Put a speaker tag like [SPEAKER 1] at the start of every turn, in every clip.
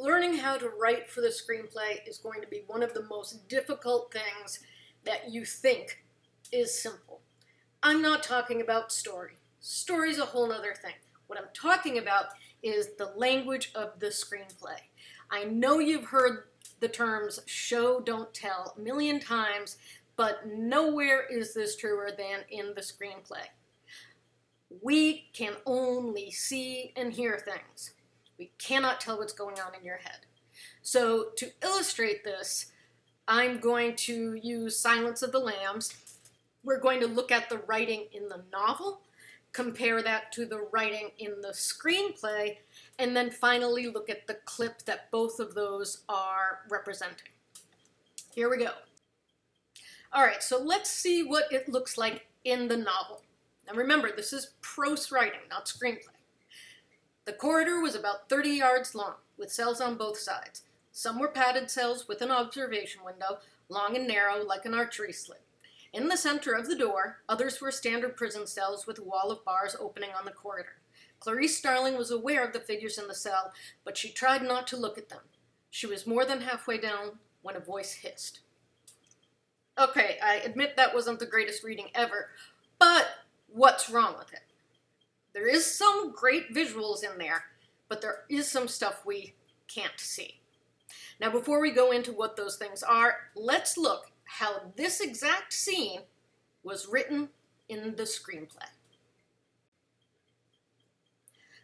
[SPEAKER 1] Learning how to write for the screenplay is going to be one of the most difficult things that you think is simple. I'm not talking about story. Story's a whole other thing. What I'm talking about is the language of the screenplay. I know you've heard the terms show, don't tell a million times, but nowhere is this truer than in the screenplay. We can only see and hear things. We cannot tell what's going on in your head. So to illustrate this, I'm going to use Silence of the Lambs. We're going to look at the writing in the novel, compare that to the writing in the screenplay, and then finally look at the clip that both of those are representing. Here we go. All right, so let's see what it looks like in the novel. Now remember, this is prose writing, not screenplay. The corridor was about 30 yards long, with cells on both sides. Some were padded cells with an observation window, long and narrow like an archery slit. In the center of the door, others were standard prison cells with a wall of bars opening on the corridor. Clarice Starling was aware of the figures in the cell, but she tried not to look at them. She was more than halfway down when a voice hissed. Okay, I admit that wasn't the greatest reading ever, but what's wrong with it? There is some great visuals in there, but there is some stuff we can't see. Now, before we go into what those things are, let's look how this exact scene was written in the screenplay.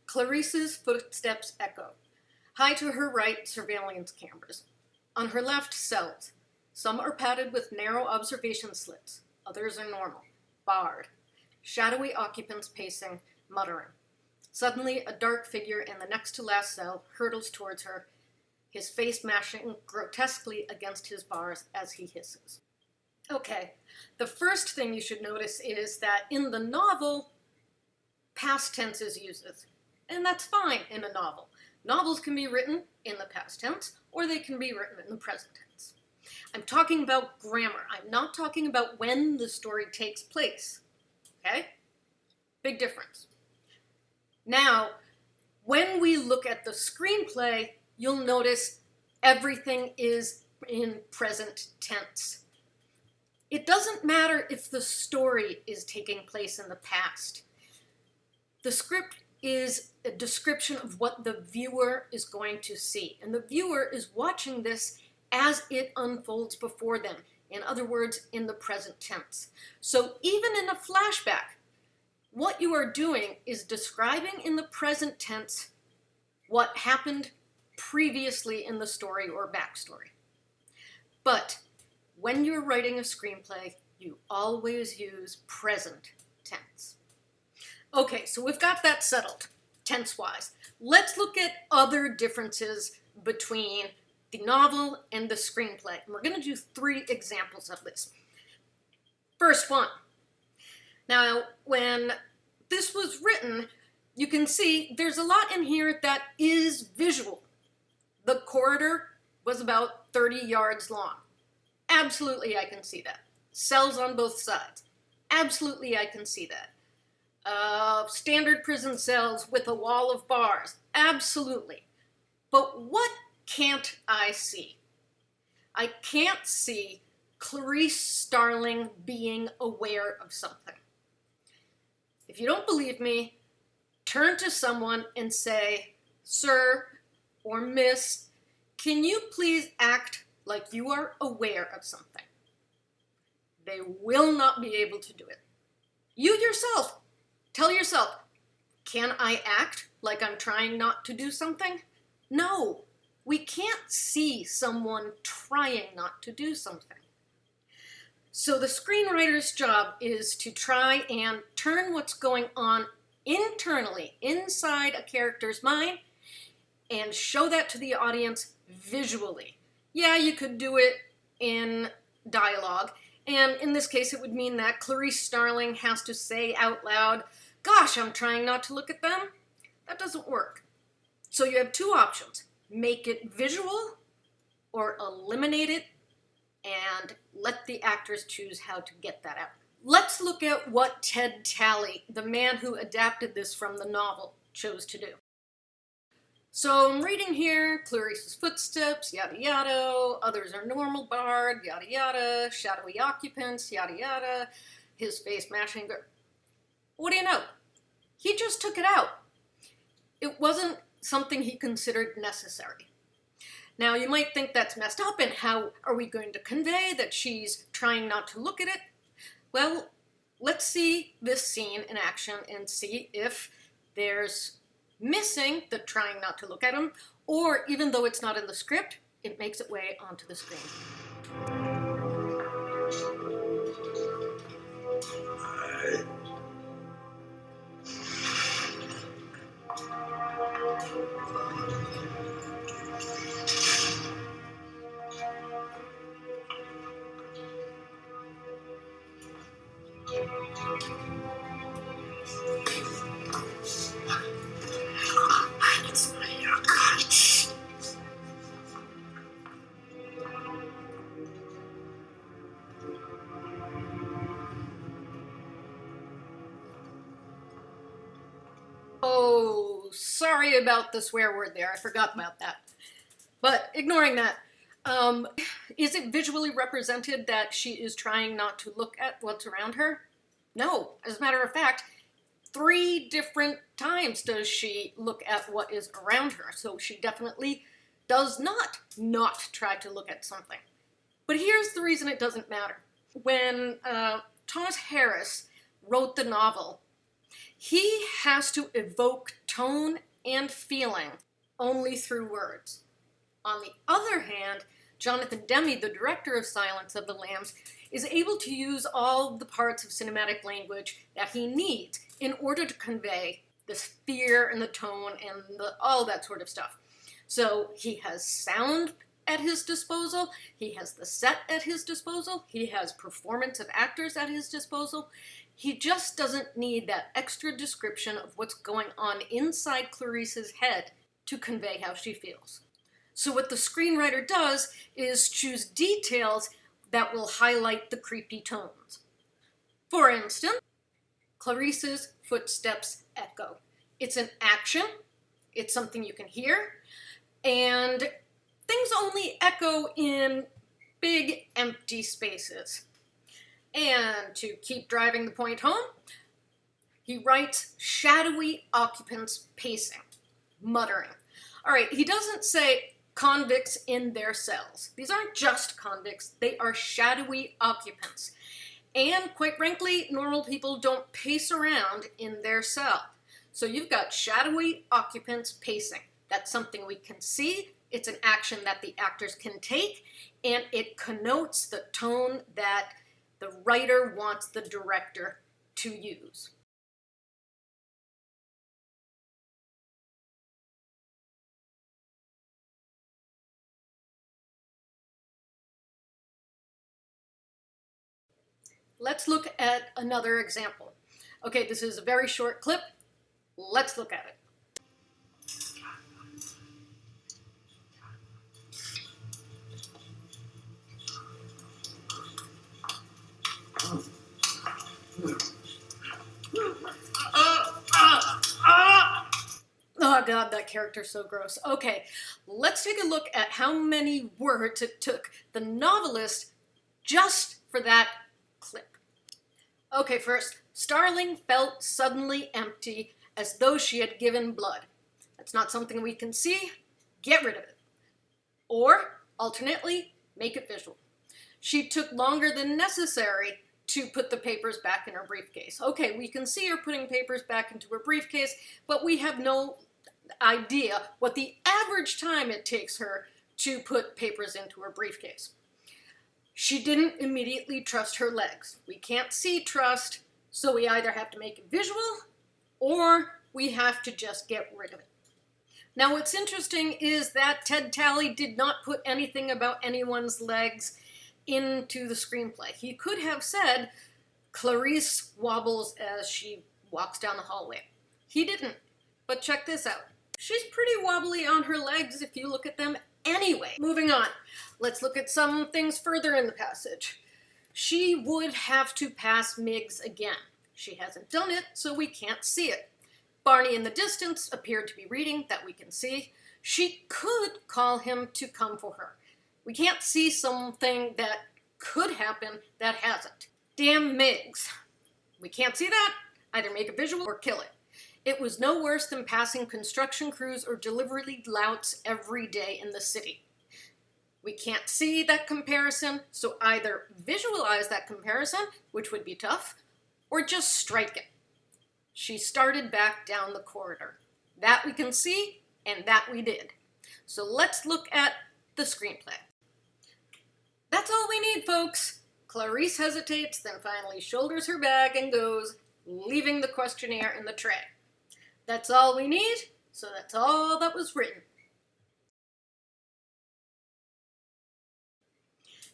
[SPEAKER 1] Clarice's footsteps echo. High to her right, surveillance cameras. On her left, cells. Some are padded with narrow observation slits. Others are normal, barred. Shadowy occupants pacing, muttering. Suddenly, a dark figure in the next to last cell hurtles towards her, his face mashing grotesquely against his bars as he hisses. Okay, the first thing you should notice is that in the novel, past tense is used. And that's fine in a novel. Novels can be written in the past tense, or they can be written in the present tense. I'm talking about grammar. I'm not talking about when the story takes place. Okay? Big difference. Now, when we look at the screenplay, you'll notice everything is in present tense. It doesn't matter if the story is taking place in the past. The script is a description of what the viewer is going to see, and the viewer is watching this as it unfolds before them. In other words, in the present tense. So even in a flashback, what you are doing is describing in the present tense what happened previously in the story or backstory. But when you're writing a screenplay, you always use present tense. Okay, so we've got that settled, tense-wise. Let's look at other differences between the novel and the screenplay. And we're going to do 3 examples of this. First one. Now, when this was written, you can see there's a lot in here that is visual. The corridor was about 30 yards long. Absolutely, I can see that. Cells on both sides. Absolutely, I can see that. Standard prison cells with a wall of bars. Absolutely. But what can't I see? I can't see Clarice Starling being aware of something. If you don't believe me, turn to someone and say, "Sir or Miss, can you please act like you are aware of something?" They will not be able to do it. You yourself, tell yourself, "Can I act like I'm trying not to do something?" No, we can't see someone trying not to do something. So the screenwriter's job is to try and turn what's going on internally, inside a character's mind, and show that to the audience visually. Yeah, you could do it in dialogue, and in this case it would mean that Clarice Starling has to say out loud, "Gosh, I'm trying not to look at them." That doesn't work. So you have 2 options. Make it visual or eliminate it and let the actors choose how to get that out. Let's look at what Ted Talley, the man who adapted this from the novel, chose to do. So I'm reading here, Clarice's footsteps, yada yada, others are normal barred, yada yada, shadowy occupants, yada yada, his face mashing. What do you know? He just took it out. It wasn't something he considered necessary. Now, you might think that's messed up, and how are we going to convey that she's trying not to look at it? Well, let's see this scene in action and see if there's missing the trying not to look at him, or even though it's not in the script, it makes its way onto the screen. Oh, sorry about the swear word there. I forgot about that. But ignoring that, is it visually represented that she is trying not to look at what's around her? No. As a matter of fact, 3 different times does she look at what is around her. So she definitely does not try to look at something. But here's the reason it doesn't matter. When Thomas Harris wrote the novel, he has to evoke tone and feeling only through words. On the other hand, Jonathan Demme, the director of Silence of the Lambs, is able to use all the parts of cinematic language that he needs in order to convey this fear and the tone and all that sort of stuff. So he has sound at his disposal, he has the set at his disposal, he has performance of actors at his disposal. He just doesn't need that extra description of what's going on inside Clarice's head to convey how she feels. So what the screenwriter does is choose details that will highlight the creepy tones. For instance, Clarice's footsteps echo. It's an action, it's something you can hear, and things only echo in big empty spaces. And to keep driving the point home, he writes shadowy occupants pacing, muttering. All right, he doesn't say convicts in their cells. These aren't just convicts, they are shadowy occupants. And quite frankly, normal people don't pace around in their cell. So you've got shadowy occupants pacing. That's something we can see. It's an action that the actors can take, and it connotes the tone that the writer wants the director to use. Let's look at another example. Okay, this is a very short clip. Let's look at it. Oh god, that character's so gross. Okay, let's take a look at how many words it took the novelist just for that clip. Okay, first, Starling felt suddenly empty, as though she had given blood. That's not something we can see. Get rid of it. Or, alternately, make it visual. She took longer than necessary to put the papers back in her briefcase. Okay, we can see her putting papers back into her briefcase, but we have no idea what the average time it takes her to put papers into her briefcase. She didn't immediately trust her legs. We can't see trust, so we either have to make it visual or we have to just get rid of it. Now what's interesting is that Ted Talley did not put anything about anyone's legs into the screenplay. He could have said, Clarice wobbles as she walks down the hallway. He didn't, but check this out. She's pretty wobbly on her legs if you look at them anyway. Moving on, let's look at some things further in the passage. She would have to pass Miggs again. She hasn't done it, so we can't see it. Barney in the distance appeared to be reading, that we can see. She could call him to come for her. We can't see something that could happen that hasn't. Damn Migs. We can't see that. Either make a visual or kill it. It was no worse than passing construction crews or delivery louts every day in the city. We can't see that comparison, so either visualize that comparison, which would be tough, or just strike it. She started back down the corridor. That we can see, and that we did. So let's look at the screenplay. That's all we need, folks. Clarice hesitates, then finally shoulders her bag and goes, leaving the questionnaire in the tray. That's all we need, so that's all that was written.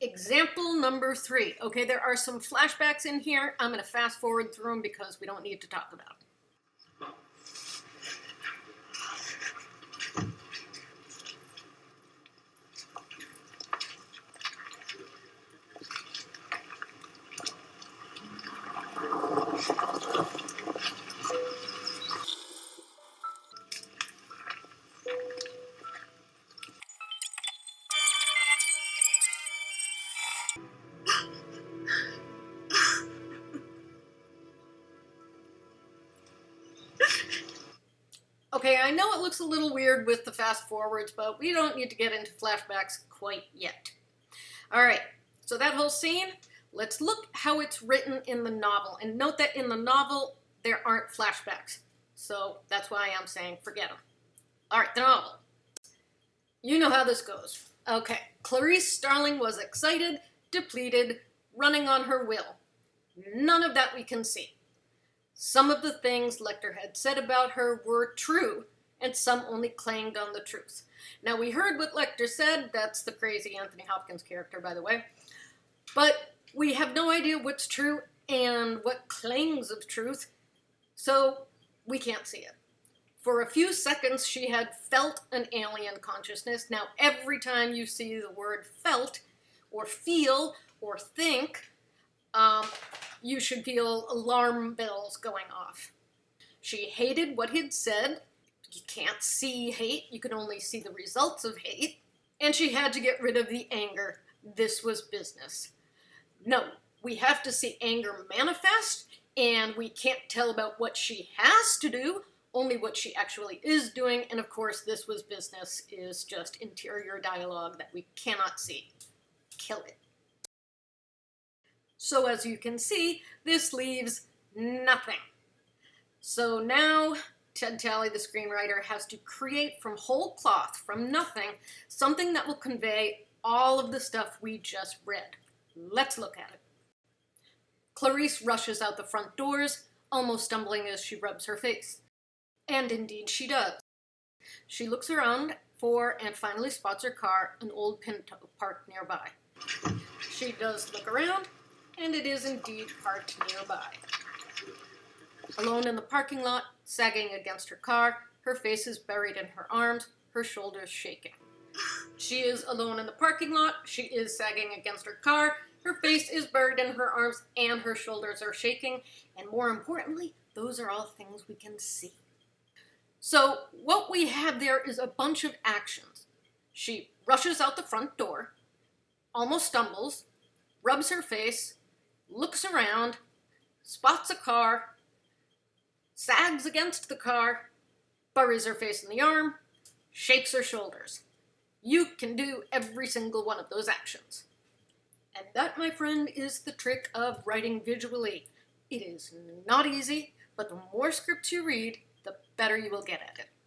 [SPEAKER 1] Example number 3. Okay, there are some flashbacks in here. I'm going to fast forward through them because we don't need to talk about them. Okay, I know it looks a little weird with the fast forwards, but we don't need to get into flashbacks quite yet. All right, so that whole scene, let's look how it's written in the novel. And note that in the novel, there aren't flashbacks. So that's why I'm saying forget them. All right, the novel. You know how this goes. Okay, Clarice Starling was excited, depleted, running on her will. None of that we can see. Some of the things Lecter had said about her were true, and some only clanged on the truth. Now, we heard what Lecter said. That's the crazy Anthony Hopkins character, by the way. But we have no idea what's true and what clangs of truth, so we can't see it. For a few seconds, she had felt an alien consciousness. Now, every time you see the word felt, or feel, or think, you should feel alarm bells going off. She hated what he'd said. You can't see hate. You can only see the results of hate. And she had to get rid of the anger. This was business. No, we have to see anger manifest, and we can't tell about what she has to do, only what she actually is doing. And of course, this was business is just interior dialogue that we cannot see. Kill it. So as you can see, this leaves nothing. So now Ted Talley, the screenwriter, has to create from whole cloth, from nothing, something that will convey all of the stuff we just read. Let's look at it. Clarice rushes out the front doors, almost stumbling as she rubs her face. And indeed she does. She looks around for and finally spots her car, an old Pinto, parked nearby. She does look around, and it is indeed parked nearby. Alone in the parking lot, sagging against her car, her face is buried in her arms, her shoulders shaking. She is alone in the parking lot, she is sagging against her car, her face is buried in her arms, and her shoulders are shaking, and more importantly, those are all things we can see. So what we have there is a bunch of actions. She rushes out the front door, almost stumbles, rubs her face, looks around, spots a car, sags against the car, buries her face in the arm, shakes her shoulders. You can do every single one of those actions. And that, my friend, is the trick of writing visually. It is not easy, but the more scripts you read, the better you will get at it.